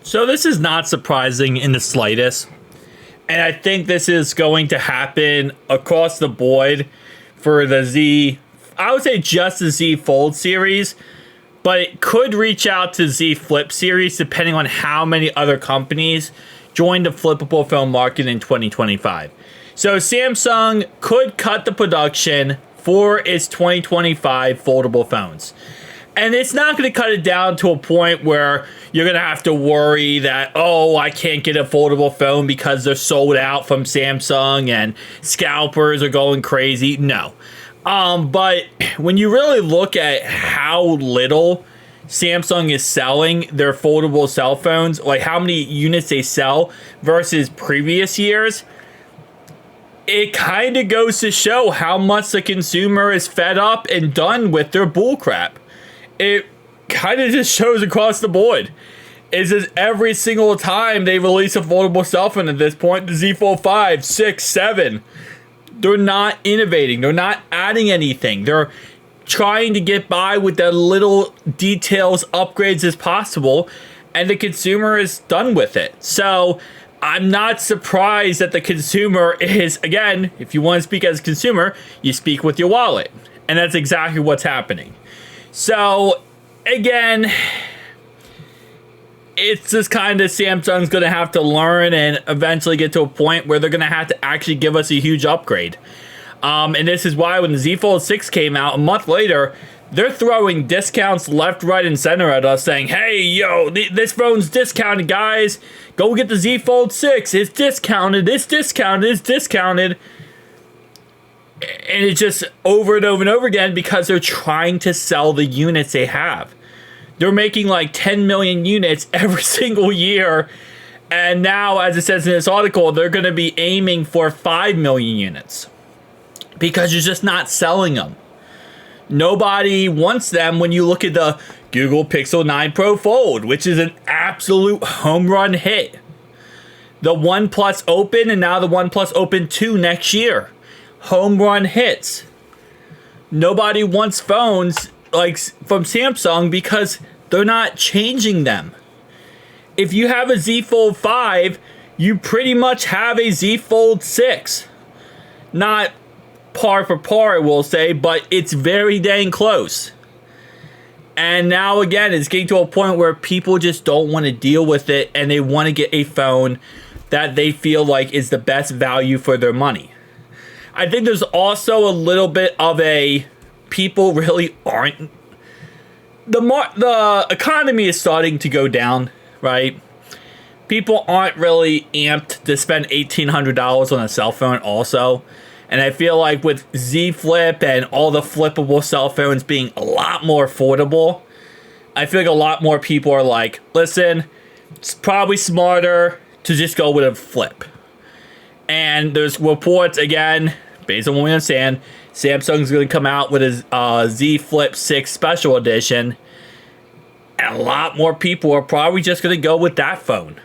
So this is not surprising in the slightest. And I think this is going to happen across the board for the Z. I would say just the Z Fold series, but it could reach out to Z Flip series depending on how many other companies join the flippable phone market in 2025. So Samsung could cut the production for its 2025 foldable phones. And it's not going to cut it down to a point where you're going to have to worry that, oh, I can't get a foldable phone because they're sold out from Samsung and scalpers are going crazy. No. But when you really look at how little Samsung is selling their foldable cell phones, like how many units they sell versus previous years, it kind of goes to show how much the consumer is fed up and done with their bullcrap. It kind of just shows across the board. It's just every single time they release a foldable cell phone at this point, the Z Fold 5, 6, 7, they're not innovating. They're not adding anything. They're trying to get by with the little details, upgrades as possible, and the consumer is done with it. So I'm not surprised that the consumer is, again, if you want to speak as a consumer, you speak with your wallet. And that's exactly what's happening. So, again, it's just kind of Samsung's going to have to learn and eventually get to a point where they're going to have to actually give us a huge upgrade. And this is why when the Z Fold 6 came out a month later, they're throwing discounts left, right, and center at us saying, hey, yo, this phone's discounted, guys. Go get the Z Fold 6. It's discounted. It's discounted. It's discounted. And it's just over and over and over again because they're trying to sell the units they have. They're making like 10 million units every single year. And now, as it says in this article, they're going to be aiming for 5 million units because you're just not selling them. Nobody wants them when you look at the Google Pixel 9 Pro Fold, which is an absolute home run hit. The OnePlus Open and now the OnePlus Open 2 next year. Home run hits. Nobody wants phones like from Samsung because they're not changing them. If you have a Z Fold 5, you pretty much have a Z Fold 6. Not par for par, I will say, but it's very dang close. And now again, it's getting to a point where people just don't want to deal with it and they want to get a phone that they feel like is the best value for their money. I think there's also a little bit of a people really aren't. The economy is starting to go down, right? People aren't really amped to spend $1,800 on a cell phone also. And I feel like with Z Flip and all the flippable cell phones being a lot more affordable, I feel like a lot more people are like, listen, it's probably smarter to just go with a flip. And there's reports, again, based on what we understand, Samsung's going to come out with a Z Flip 6 Special Edition. And a lot more people are probably just going to go with that phone.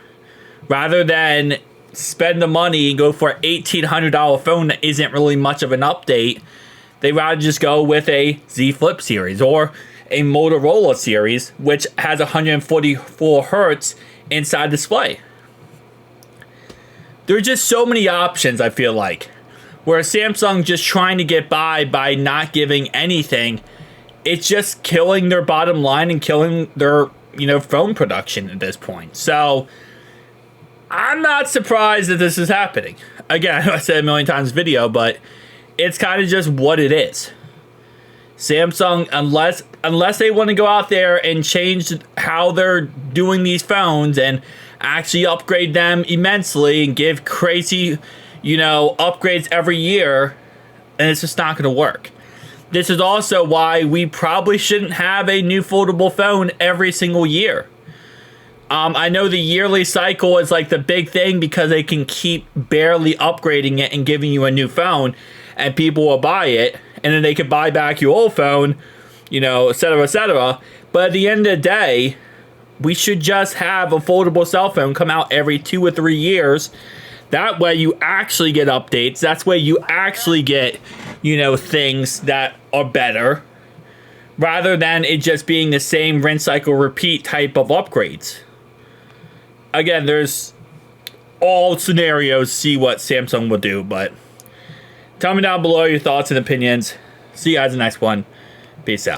Rather than spend the money and go for an $1,800 phone that isn't really much of an update, they'd rather just go with a Z Flip series or a Motorola series, which has 144 hertz inside display. There are just so many options, I feel like. Where Samsung just trying to get by not giving anything, it's just killing their bottom line and killing their, phone production at this point. So I'm not surprised that this is happening. Again, I said a million times in video, but it's kind of just what it is. Samsung, unless they want to go out there and change how they're doing these phones and actually upgrade them immensely and give crazy, upgrades every year, and it's just not going to work. This is also why we probably shouldn't have a new foldable phone every single year. I know the yearly cycle is like the big thing because they can keep barely upgrading it and giving you a new phone, and people will buy it, and then they can buy back your old phone, et cetera, et cetera. But at the end of the day, we should just have a foldable cell phone come out every 2 or 3 years. That way you actually get updates. That's way you actually get, things that are better, rather than it just being the same rinse, cycle, repeat type of upgrades. again, there's all scenarios, see what Samsung will do. But tell me down below your thoughts and opinions. See you guys in the next one. Peace out.